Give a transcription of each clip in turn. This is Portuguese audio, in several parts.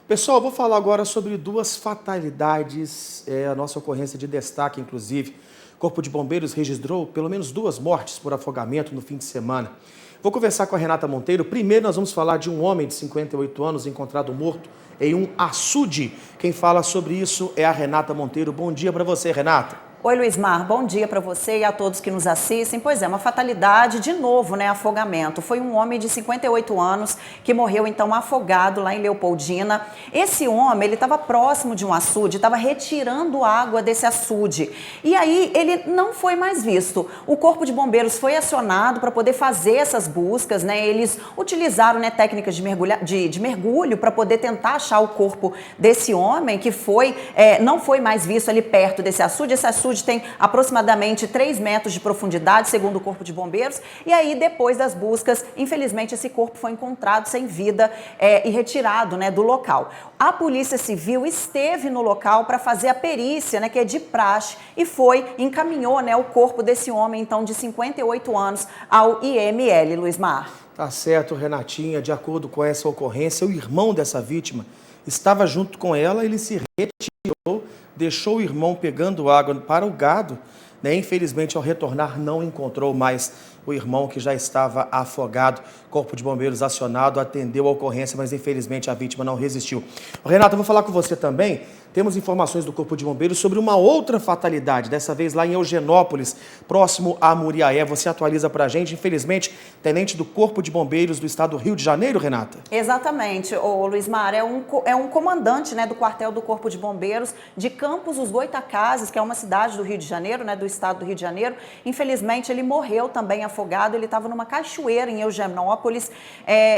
Pessoal, vou falar agora sobre duas fatalidades, a nossa ocorrência de destaque, inclusive. O Corpo de Bombeiros registrou pelo menos 2 mortes por afogamento no fim de semana. Vou conversar com a Renata Monteiro. Primeiro nós vamos falar de um homem de 58 anos encontrado morto em um açude. Quem fala sobre isso é a Renata Monteiro. Bom dia para você, Renata. Oi, Luizmar, bom dia para você e a todos que nos assistem. Pois é, uma fatalidade de novo, né, afogamento. Foi um homem de 58 anos que morreu então afogado lá em Leopoldina. Esse homem, ele estava próximo de um açude, estava retirando água desse açude. E aí ele não foi mais visto. O Corpo de Bombeiros foi acionado para poder fazer essas buscas, né? Eles utilizaram, né, técnicas de mergulho para poder tentar achar o corpo desse homem que não foi mais visto ali perto desse açude. Esse açude tem aproximadamente 3 metros de profundidade, segundo o Corpo de Bombeiros, e aí depois das buscas, infelizmente esse corpo foi encontrado sem vida e retirado, né, do local. A Polícia Civil esteve no local para fazer a perícia, né, que é de praxe, e encaminhou, né, o corpo desse homem, então, de 58 anos ao IML, Luizmar. Tá certo, Renatinha. De acordo com essa ocorrência, o irmão dessa vítima estava junto com ela, ele se retirou, deixou o irmão pegando água para o gado, né? Infelizmente, ao retornar, não encontrou mais o irmão, que já estava afogado. Corpo de Bombeiros acionado, atendeu a ocorrência, mas infelizmente a vítima não resistiu. Renata, eu vou falar com você também. Temos informações do Corpo de Bombeiros sobre uma outra fatalidade, dessa vez lá em Eugenópolis, próximo a Muriaé. Você atualiza pra gente. Infelizmente, tenente do Corpo de Bombeiros do estado do Rio de Janeiro, Renata? Exatamente, ô Luizmar, é um comandante, né, do quartel do Corpo de Bombeiros de Campos dos Goytacazes, que é uma cidade do Rio de Janeiro, né, do estado do Rio de Janeiro. Infelizmente, ele morreu também afogado. Ele estava numa cachoeira em Eugenópolis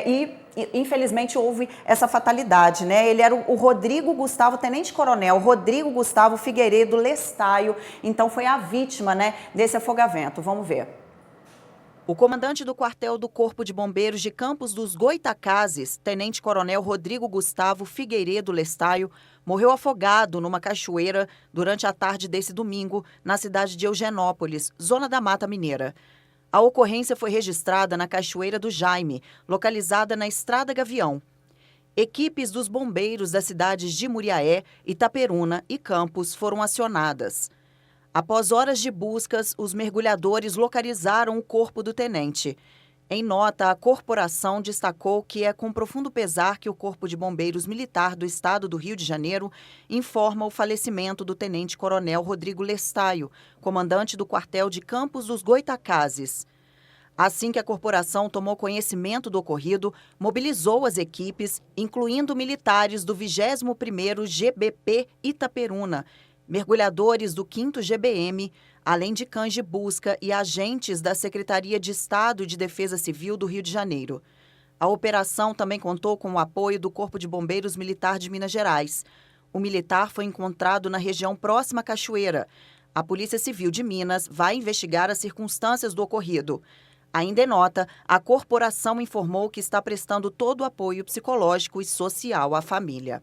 e infelizmente houve essa fatalidade, né? Ele era o Rodrigo Gustavo, tenente-coronel Rodrigo Gustavo Figueiredo Lestaio, então foi a vítima, né, desse afogamento. Vamos ver. O comandante do quartel do Corpo de Bombeiros de Campos dos Goytacazes, tenente-coronel Rodrigo Gustavo Figueiredo Lestaio, morreu afogado numa cachoeira durante a tarde desse domingo, na cidade de Eugenópolis, zona da Mata Mineira. A ocorrência foi registrada na Cachoeira do Jaime, localizada na Estrada Gavião. Equipes dos bombeiros das cidades de Muriaé, Itaperuna e Campos foram acionadas. Após horas de buscas, os mergulhadores localizaram o corpo do tenente. Em nota, a corporação destacou que é com profundo pesar que o Corpo de Bombeiros Militar do Estado do Rio de Janeiro informa o falecimento do tenente-coronel Rodrigo Lestaio, comandante do quartel de Campos dos Goytacazes. Assim que a corporação tomou conhecimento do ocorrido, mobilizou as equipes, incluindo militares do 21º GBP Itaperuna, mergulhadores do 5º GBM, além de cães de busca e agentes da Secretaria de Estado de Defesa Civil do Rio de Janeiro. A operação também contou com o apoio do Corpo de Bombeiros Militar de Minas Gerais. O militar foi encontrado na região próxima à cachoeira. A Polícia Civil de Minas vai investigar as circunstâncias do ocorrido. Ainda em nota, a corporação informou que está prestando todo o apoio psicológico e social à família.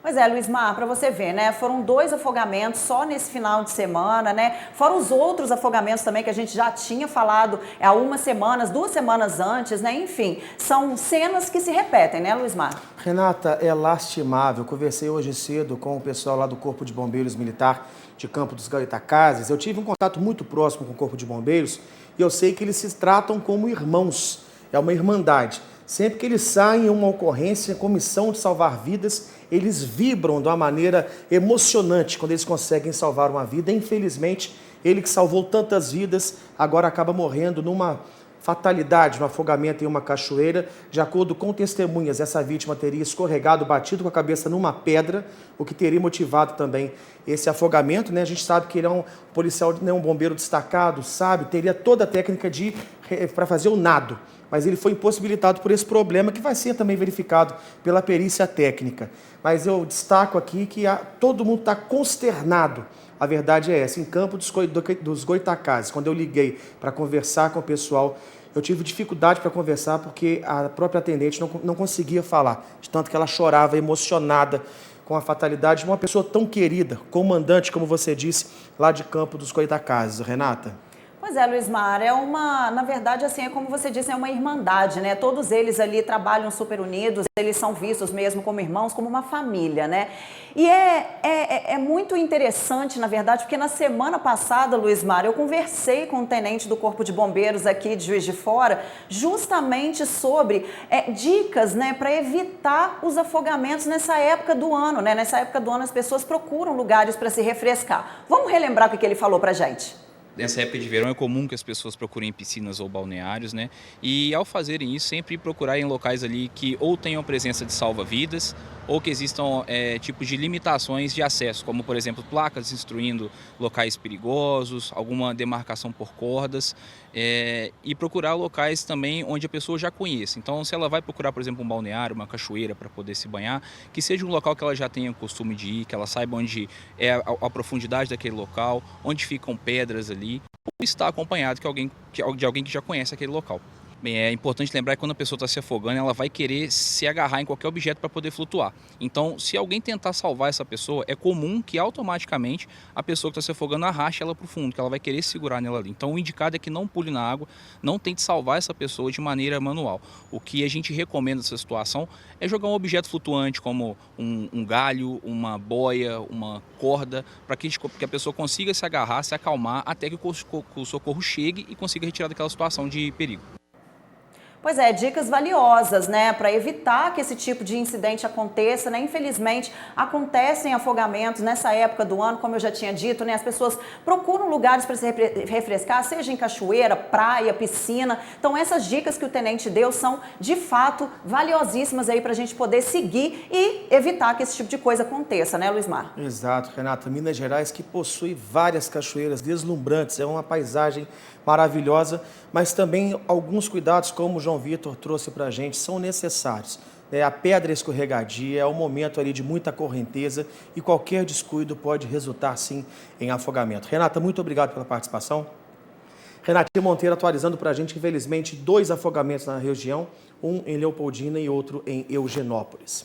Pois é, Luizmar, para você ver, né? Foram 2 afogamentos só nesse final de semana, né? Fora os outros afogamentos também que a gente já tinha falado há 2 semanas antes, né? Enfim, são cenas que se repetem, né, Luizmar? Renata, é lastimável. Eu conversei hoje cedo com o pessoal lá do Corpo de Bombeiros Militar de Campos dos Goytacazes. Eu tive um contato muito próximo com o Corpo de Bombeiros e eu sei que eles se tratam como irmãos. É uma irmandade. Sempre que eles saem em uma ocorrência com missão de salvar vidas, eles vibram de uma maneira emocionante quando eles conseguem salvar uma vida. Infelizmente, ele que salvou tantas vidas, agora acaba morrendo numa fatalidade, no afogamento em uma cachoeira. De acordo com testemunhas, essa vítima teria escorregado, batido com a cabeça numa pedra, o que teria motivado também esse afogamento, né? A gente sabe que ele é um policial, né, um bombeiro destacado, sabe? Teria toda a técnica para fazer o nado, mas ele foi impossibilitado por esse problema, que vai ser também verificado pela perícia técnica. Mas eu destaco aqui que todo mundo está consternado. A verdade é essa. Em Campos dos Goytacazes, quando eu liguei para conversar com o pessoal, eu tive dificuldade para conversar porque a própria atendente não conseguia falar, de tanto que ela chorava, emocionada com a fatalidade de uma pessoa tão querida, comandante, como você disse, lá de Campos dos Goytacazes. Renata? Pois é, Luismar, na verdade, assim, é como você disse, é uma irmandade, né? Todos eles ali trabalham super unidos, eles são vistos mesmo como irmãos, como uma família, né? E é muito interessante, na verdade, porque na semana passada, Luismar, eu conversei com o tenente do Corpo de Bombeiros aqui de Juiz de Fora, justamente sobre dicas, né, para evitar os afogamentos nessa época do ano, né? Nessa época do ano as pessoas procuram lugares para se refrescar. Vamos relembrar o que ele falou para a gente? Nessa época de verão é comum que as pessoas procurem piscinas ou balneários, né? E ao fazerem isso, sempre procurar em locais ali que ou tenham presença de salva-vidas ou que existam tipos de limitações de acesso, como por exemplo placas instruindo locais perigosos, alguma demarcação por cordas, e procurar locais também onde a pessoa já conheça. Então, se ela vai procurar, por exemplo, um balneário, uma cachoeira para poder se banhar, que seja um local que ela já tenha costume de ir, que ela saiba onde é a profundidade daquele local, onde ficam pedras ali, ou está acompanhado de alguém que já conhece aquele local. Bem, é importante lembrar que quando a pessoa está se afogando, ela vai querer se agarrar em qualquer objeto para poder flutuar. Então, se alguém tentar salvar essa pessoa, é comum que automaticamente a pessoa que está se afogando arraste ela para o fundo, que ela vai querer segurar nela ali. Então, o indicado é que não pule na água, não tente salvar essa pessoa de maneira manual. O que a gente recomenda nessa situação é jogar um objeto flutuante, como um galho, uma boia, uma corda, para que a pessoa consiga se agarrar, se acalmar, até que o socorro chegue e consiga retirar daquela situação de perigo. Pois é, dicas valiosas, né, para evitar que esse tipo de incidente aconteça, né? Infelizmente, acontecem afogamentos nessa época do ano, como eu já tinha dito, né? As pessoas procuram lugares para se refrescar, seja em cachoeira, praia, piscina. Então, essas dicas que o tenente deu são, de fato, valiosíssimas aí para a gente poder seguir e evitar que esse tipo de coisa aconteça, né, Luismar? Exato, Renata. Minas Gerais que possui várias cachoeiras deslumbrantes, é uma paisagem maravilhosa, mas também alguns cuidados, como o João Vitor trouxe para a gente, são necessários. A pedra escorregadia é um momento ali de muita correnteza e qualquer descuido pode resultar, sim, em afogamento. Renata, muito obrigado pela participação. Renata Monteiro atualizando para a gente, infelizmente, 2 afogamentos na região, um em Leopoldina e outro em Eugenópolis.